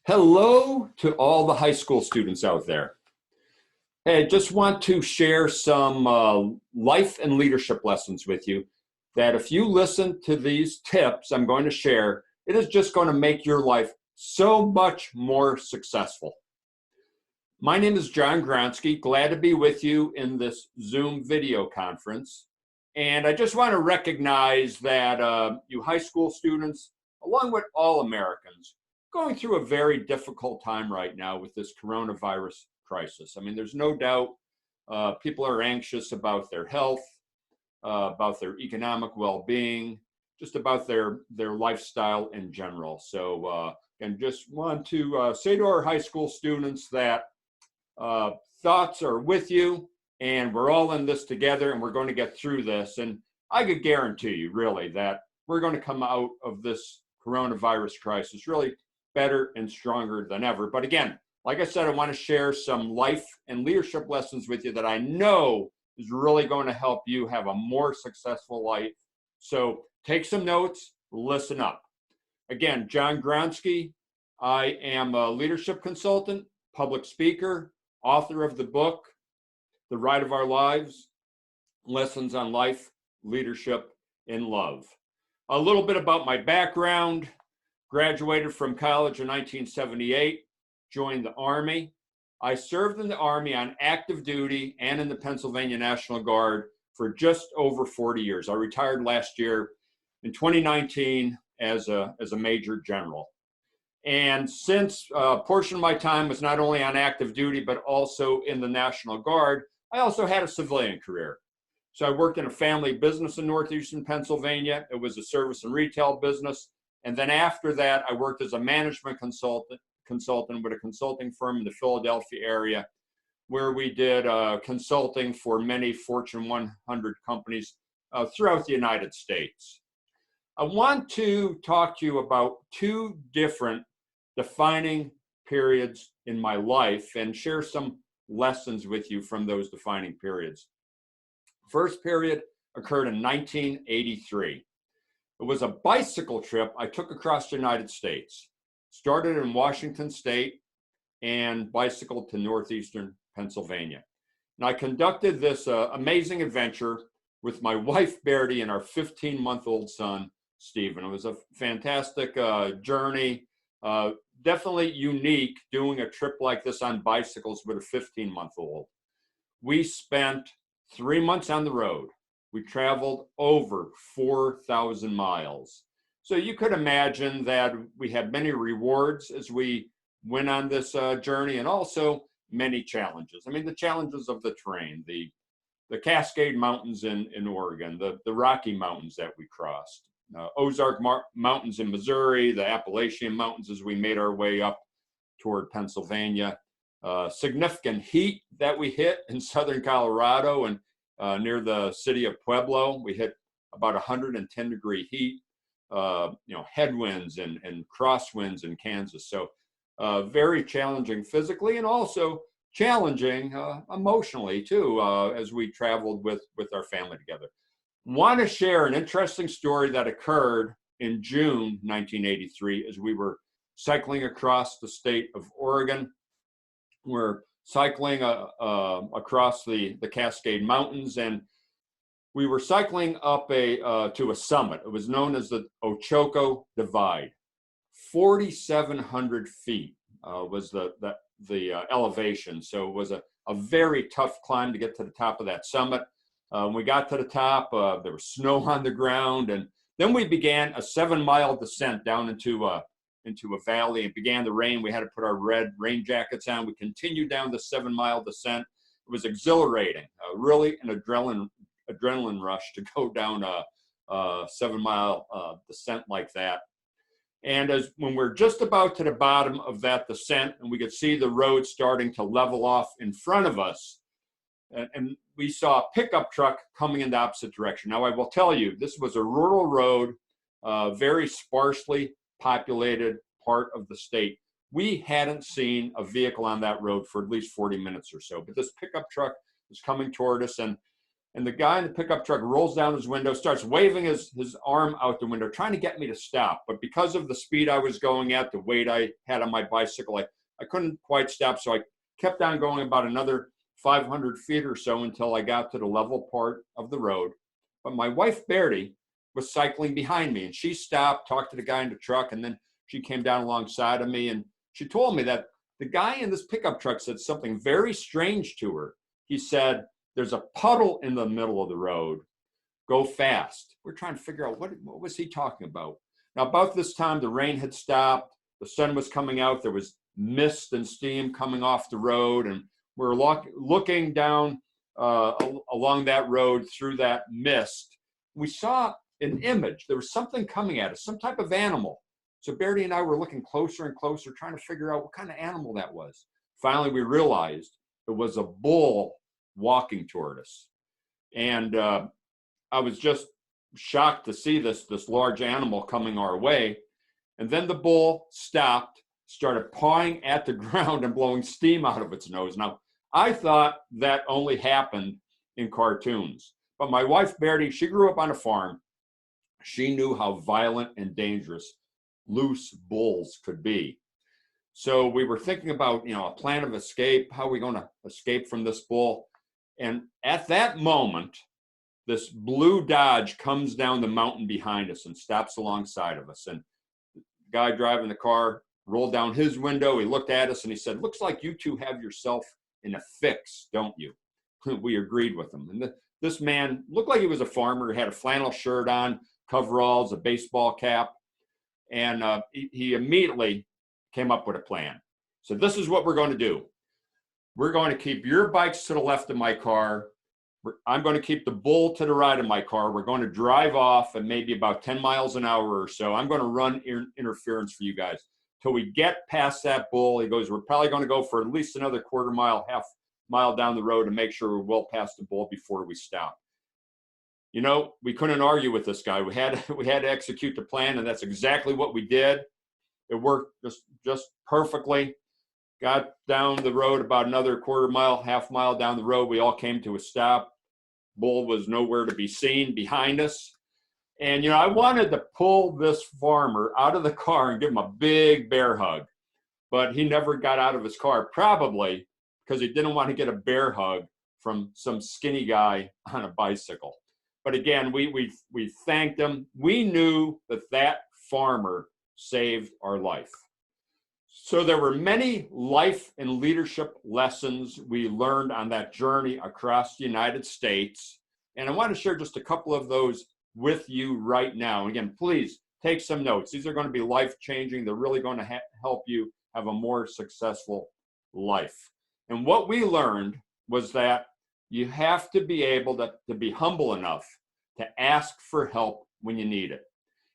Hello to all the high school students out there. Hey, I just want to share some life and leadership lessons with you that if you listen to these tips I'm going to share, it is just going to make your life so much more successful. My name is John Gronski, glad to be with you in this Zoom video conference. And I just want to recognize that you high school students, along with all Americans, going through a very difficult time right now with this coronavirus crisis. I mean, there's no doubt people are anxious about their health, about their economic well-being, just about their lifestyle in general. So, and just want to say to our high school students that thoughts are with you, and we're all in this together, and we're going to get through this. And I could guarantee you, really, that we're going to come out of this coronavirus crisis really better and stronger than ever. But again, like I said, I want to share some life and leadership lessons with you that I know is really going to help you have a more successful life. So take some notes, listen up. Again, John Gronski. I am a leadership consultant, public speaker, author of the book, The Ride of Our Lives, Lessons on Life, Leadership, and Love. A little bit about my background. Graduated from college in 1978, joined the Army. I served in the Army on active duty and in the Pennsylvania National Guard for just over 40 years. I retired last year in 2019 as a major general. And since a portion of my time was not only on active duty, but also in the National Guard, I also had a civilian career. So I worked in a family business in northeastern Pennsylvania. It was a service and retail business. And then after that, I worked as a management consultant with a consulting firm in the Philadelphia area, where we did consulting for many Fortune 100 companies throughout the United States. I want to talk to you about two different defining periods in my life and share some lessons with you from those defining periods. First period occurred in 1983. It was a bicycle trip I took across the United States. Started in Washington State and bicycled to northeastern Pennsylvania. And I conducted this amazing adventure with my wife, Bertie, and our 15-month-old son, Stephen. It was a fantastic journey. Definitely unique doing a trip like this on bicycles with a 15-month-old. We spent 3 months on the road. We traveled over 4,000 miles. So you could imagine that we had many rewards as we went on this journey, and also many challenges. I mean, the challenges of the terrain, the Cascade Mountains in Oregon, the Rocky Mountains that we crossed, Ozark Mountains in Missouri, the Appalachian Mountains as we made our way up toward Pennsylvania. Significant heat that we hit in southern Colorado and near the city of Pueblo. We hit about 110-degree heat, headwinds and crosswinds in Kansas. So very challenging physically and also challenging emotionally too, as we traveled with our family together. Want to share an interesting story that occurred in June 1983 as we were cycling across the state of Oregon. We're cycling across the Cascade Mountains, and we were cycling up to a summit. It was known as the Ochoco Divide. 4,700 feet was the elevation, so it was a very tough climb to get to the top of that summit. When we got to the top, there was snow on the ground, and then we began a 7-mile descent down into a valley. It began to rain. We had to put our red rain jackets on. We continued down the 7-mile descent. It was exhilarating, really an adrenaline rush to go down a 7-mile descent like that. And when we're just about to the bottom of that descent, and we could see the road starting to level off in front of us, and we saw a pickup truck coming in the opposite direction. Now, I will tell you, this was a rural road, very sparsely populated part of the state. We hadn't seen a vehicle on that road for at least 40 minutes or so, but this pickup truck was coming toward us, and And the guy in the pickup truck rolls down his window, starts waving his arm out the window, trying to get me to stop. But because of the speed I was going at, the weight I had on my bicycle, I couldn't quite stop. So I kept on going about another 500 feet or so until I got to the level part of the road. But my wife, Bertie, was cycling behind me, and she stopped, talked to the guy in the truck, and then she came down alongside of me, and she told me that the guy in this pickup truck said something very strange to her. He said, "There's a puddle in the middle of the road. Go fast." We're trying to figure out what was he talking about. Now, about this time, the rain had stopped. The sun was coming out. There was mist and steam coming off the road, and we're looking down along that road through that mist. We saw an image. There was something coming at us, some type of animal. So Bertie and I were looking closer and closer, trying to figure out what kind of animal that was. Finally, we realized it was a bull walking toward us. And I was just shocked to see this large animal coming our way. And then the bull stopped, started pawing at the ground and blowing steam out of its nose. Now, I thought that only happened in cartoons. But my wife, Bertie, she grew up on a farm. She knew how violent and dangerous loose bulls could be. So we were thinking about, a plan of escape. How are we going to escape from this bull? And at that moment, this blue Dodge comes down the mountain behind us and stops alongside of us. And the guy driving the car rolled down his window. He looked at us and he said, "Looks like you two have yourself in a fix, don't you?" We agreed with him. And this man looked like he was a farmer. He had a flannel shirt on, coveralls, a baseball cap. And he immediately came up with a plan. So this is what we're going to do. We're going to keep your bikes to the left of my car. I'm going to keep the bull to the right of my car. We're going to drive off at maybe about 10 miles an hour or so. I'm going to run interference for you guys till we get past that bull. He goes, "We're probably going to go for at least another quarter mile, half mile down the road to make sure we're well past the bull before we stop." We couldn't argue with this guy. We had to execute the plan, and that's exactly what we did. It worked just perfectly. Got down the road about another quarter mile, half mile down the road. We all came to a stop. Bull was nowhere to be seen behind us. And, I wanted to pull this farmer out of the car and give him a big bear hug. But he never got out of his car, probably because he didn't want to get a bear hug from some skinny guy on a bicycle. But again, we thanked him. We knew that farmer saved our life. So there were many life and leadership lessons we learned on that journey across the United States. And I want to share just a couple of those with you right now. And again, please take some notes. These are going to be life-changing. They're really going to help you have a more successful life. And what we learned was that you have to be able to be humble enough to ask for help when you need it.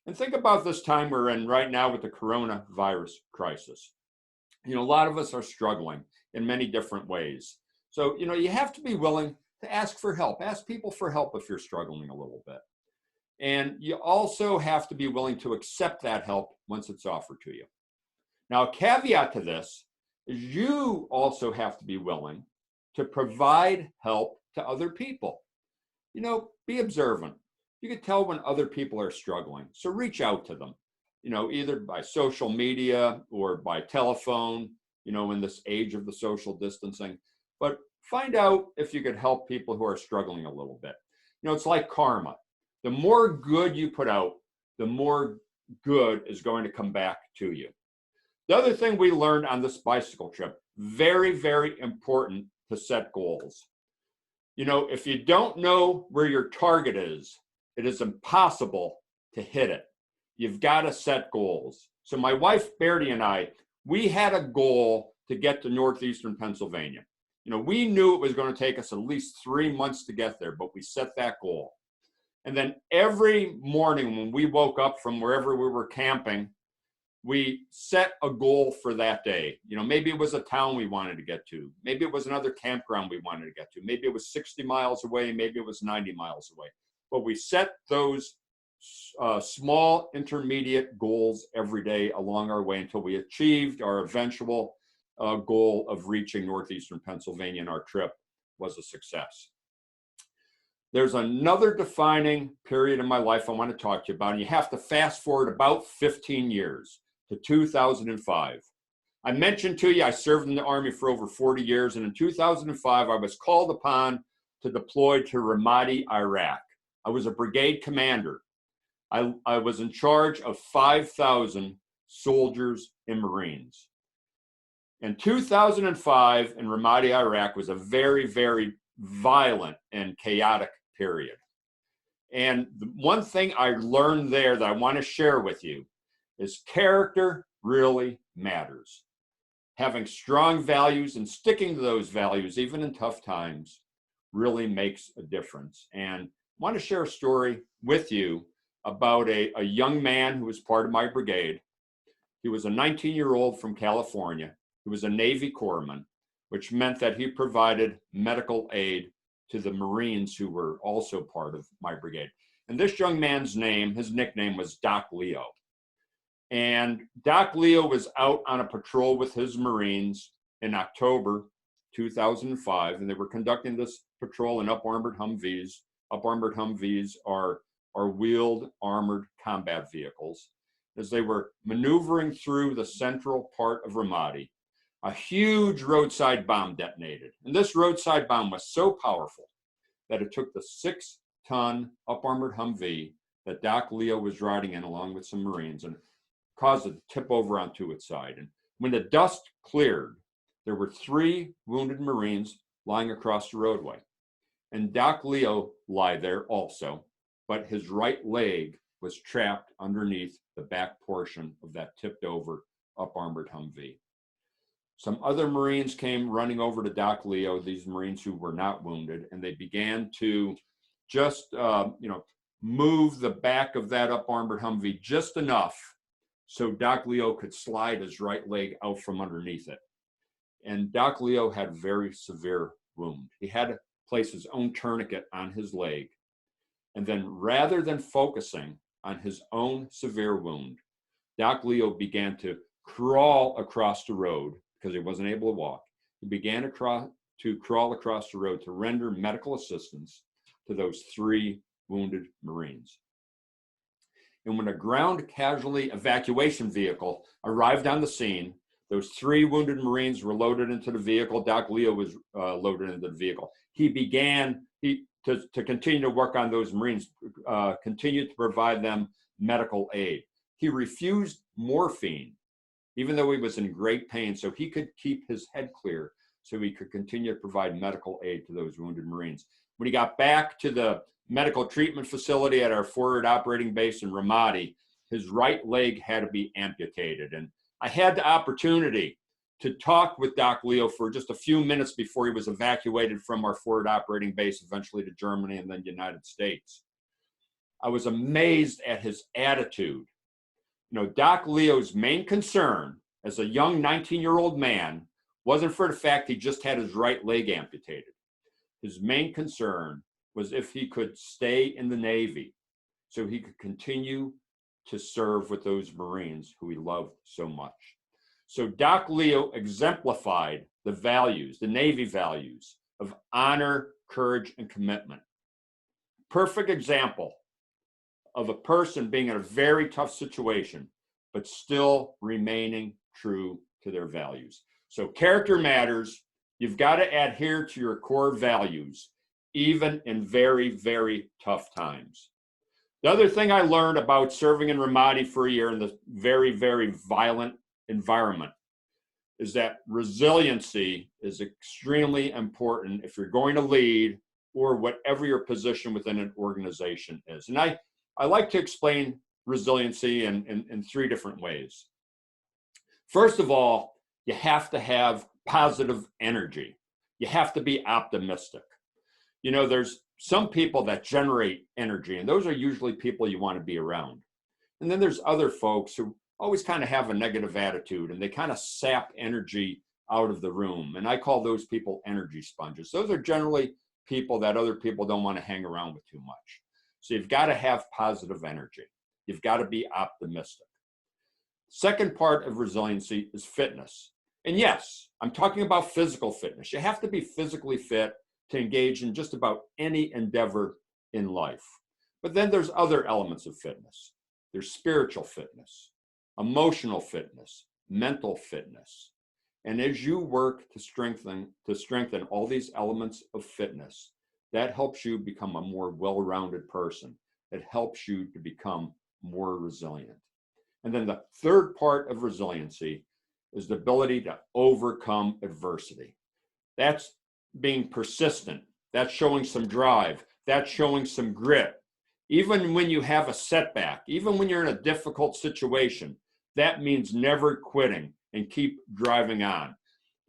And think about this time we're in right now with the coronavirus crisis. A lot of us are struggling in many different ways. So, you have to be willing to ask for help. Ask people for help if you're struggling a little bit. And you also have to be willing to accept that help once it's offered to you. Now, a caveat to this is you also have to be willing to provide help to other people. Be observant. You can tell when other people are struggling. So reach out to them, either by social media or by telephone, in this age of the social distancing. But find out if you could help people who are struggling a little bit. It's like karma. The more good you put out, the more good is going to come back to you. The other thing we learned on this bicycle trip, very, very important to set goals. If you don't know where your target is, it is impossible to hit it. You've got to set goals. So my wife, Bertie, and I, we had a goal to get to northeastern Pennsylvania. We knew it was going to take us at least 3 months to get there, but we set that goal. And then every morning when we woke up from wherever we were camping, we set a goal for that day. Maybe it was a town we wanted to get to. Maybe it was another campground we wanted to get to. Maybe it was 60 miles away. Maybe it was 90 miles away. But we set those small intermediate goals every day along our way until we achieved our eventual goal of reaching northeastern Pennsylvania, and our trip was a success. There's another defining period in my life I want to talk to you about, and you have to fast forward about 15 years to 2005. I mentioned to you I served in the Army for over 40 years, and in 2005 I was called upon to deploy to Ramadi, Iraq. I was a brigade commander. I was in charge of 5,000 soldiers and Marines. In 2005 in Ramadi, Iraq was a very, very violent and chaotic period. And the one thing I learned there that I want to share with you is character really matters. Having strong values and sticking to those values, even in tough times, really makes a difference. And I want to share a story with you about a young man who was part of my brigade. He was a 19-year-old from California. He was a Navy corpsman, which meant that he provided medical aid to the Marines who were also part of my brigade. And this young man's name, his nickname was Doc Leo. And Doc Leo was out on a patrol with his Marines in October 2005, and they were conducting this patrol in up-armored Humvees. Up-armored Humvees are wheeled armored combat vehicles. As they were maneuvering through the central part of Ramadi, a huge roadside bomb detonated. And this roadside bomb was so powerful that it took the 6-ton up-armored Humvee that Doc Leo was riding in along with some Marines and caused it to tip over onto its side. And when the dust cleared, there were 3 wounded Marines lying across the roadway. And Doc Leo lay there also, but his right leg was trapped underneath the back portion of that tipped over up-armored Humvee. Some other Marines came running over to Doc Leo, these Marines who were not wounded, and they began to just, move the back of that up-armored Humvee just enough so Doc Leo could slide his right leg out from underneath it. And Doc Leo had a very severe wound. He had to place his own tourniquet on his leg. And then rather than focusing on his own severe wound, Doc Leo began to crawl across the road because he wasn't able to walk. He began to crawl across the road to render medical assistance to those 3 wounded Marines. And when a ground casualty evacuation vehicle arrived on the scene, those 3 wounded Marines were loaded into the vehicle. Doc Leo was loaded into the vehicle. He began to continue to work on those Marines, continued to provide them medical aid. He refused morphine, even though he was in great pain, so he could keep his head clear, so he could continue to provide medical aid to those wounded Marines. When he got back to the medical treatment facility at our forward operating base in Ramadi, his right leg had to be amputated. And I had the opportunity to talk with Doc Leo for just a few minutes before he was evacuated from our forward operating base, eventually to Germany and then the United States. I was amazed at his attitude. Doc Leo's main concern as a young 19-year-old man wasn't for the fact he just had his right leg amputated. His main concern was if he could stay in the Navy so he could continue to serve with those Marines who he loved so much. So Doc Leo exemplified the values, the Navy values of honor, courage, and commitment. Perfect example of a person being in a very tough situation, but still remaining true to their values. So character matters. You've got to adhere to your core values, even in very, very tough times. The other thing I learned about serving in Ramadi for a year in this very, very violent environment is that resiliency is extremely important if you're going to lead or whatever your position within an organization is. And I like to explain resiliency in 3 different ways. First of all, you have to have positive energy. You have to be optimistic. There's some people that generate energy, and those are usually people you want to be around. And then there's other folks who always kind of have a negative attitude, and they kind of sap energy out of the room. And I call those people energy sponges. Those are generally people that other people don't want to hang around with too much. So you've got to have positive energy. You've got to be optimistic. Second part of resiliency is fitness. And yes, I'm talking about physical fitness. You have to be physically fit to engage in just about any endeavor in life. But then there's other elements of fitness. There's spiritual fitness, emotional fitness, mental fitness. And as you work to strengthen all these elements of fitness, that helps you become a more well-rounded person. It helps you to become more resilient. And then the third part of resiliency is the ability to overcome adversity. That's being persistent. That's showing some drive. That's showing some grit. Even when you have a setback, even when you're in a difficult situation, that means never quitting and keep driving on.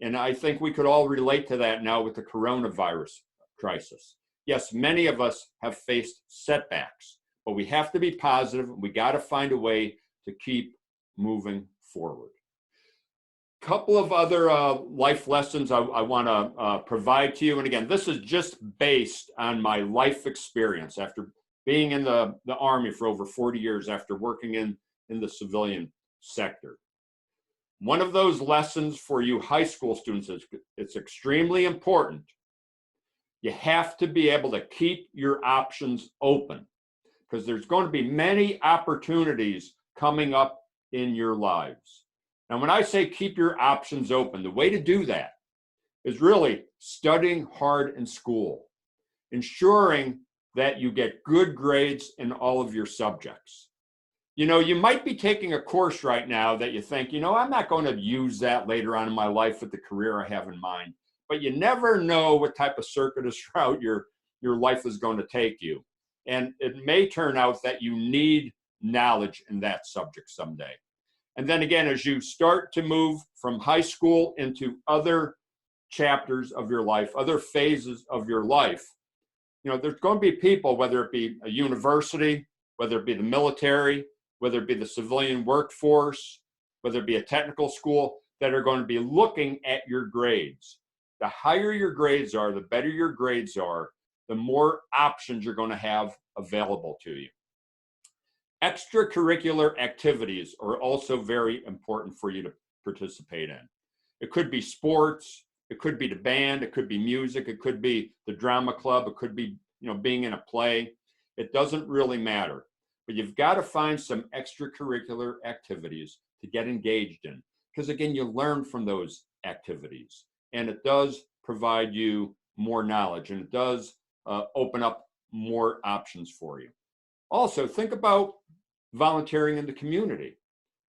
And I think we could all relate to that now with the coronavirus crisis. Yes, many of us have faced setbacks, but we have to be positive. We got to find a way to keep moving forward. Couple of other life lessons I want to provide to you. And again, this is just based on my life experience after being in the Army for over 40 years, after working in the civilian sector. One of those lessons for you high school students is it's extremely important. You have to be able to keep your options open because there's going to be many opportunities coming up in your lives. Now, when I say keep your options open, the way to do that is really studying hard in school, ensuring that you get good grades in all of your subjects. You know, you might be taking a course right now that you think, you know, I'm not going to use that later on in my life with the career I have in mind. But you never know what type of circuitous route your life is going to take you. And it may turn out that you need knowledge in that subject someday. And then again, as you start to move from high school into other chapters of your life, other phases of your life, you know, there's going to be people, whether it be a university, whether it be the military, whether it be the civilian workforce, whether it be a technical school, that are going to be looking at your grades. The higher your grades are, the better your grades are, the more options you're going to have available to you. Extracurricular activities are also very important for you to participate in. It could be sports, it could be the band, it could be music, it could be the drama club, it could be, you know, being in a play. It doesn't really matter. But you've got to find some extracurricular activities to get engaged in. Because again, you learn from those activities. And it does provide you more knowledge, and it does open up more options for you. Also, think about volunteering in the community.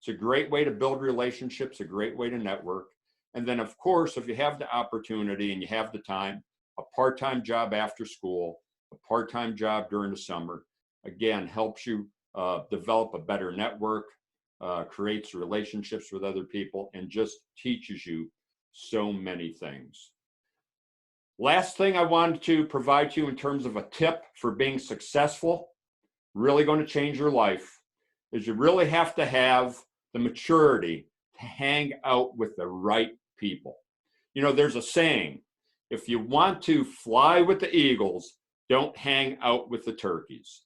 It's a great way to build relationships, a great way to network. And then, of course, if you have the opportunity and you have the time, a part-time job after school, a part-time job during the summer, again, helps you develop a better network, creates relationships with other people, and just teaches you so many things. Last thing I wanted to provide to you in terms of a tip for being successful, really going to change your life, is you really have to have the maturity to hang out with the right people. You know, there's a saying, if you want to fly with the eagles, don't hang out with the turkeys.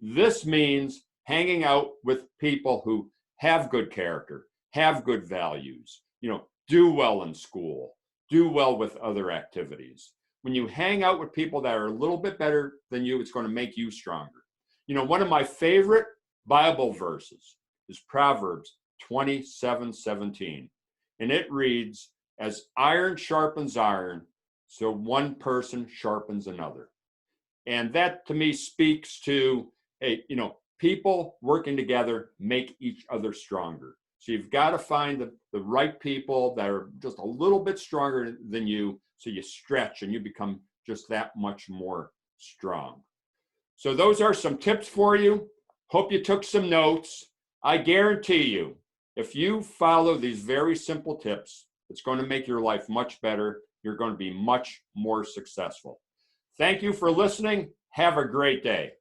This means hanging out with people who have good character, have good values, you know, do well in school, do well with other activities. When you hang out with people that are a little bit better than you, it's going to make you stronger. You know, one of my favorite Bible verses is Proverbs 27:17. And it reads, as iron sharpens iron, so one person sharpens another. And that to me speaks to, hey, you know, people working together make each other stronger. So you've got to find the right people that are just a little bit stronger than you, so you stretch and you become just that much more strong. So those are some tips for you. Hope you took some notes. I guarantee you, if you follow these very simple tips, it's going to make your life much better. You're going to be much more successful. Thank you for listening. Have a great day.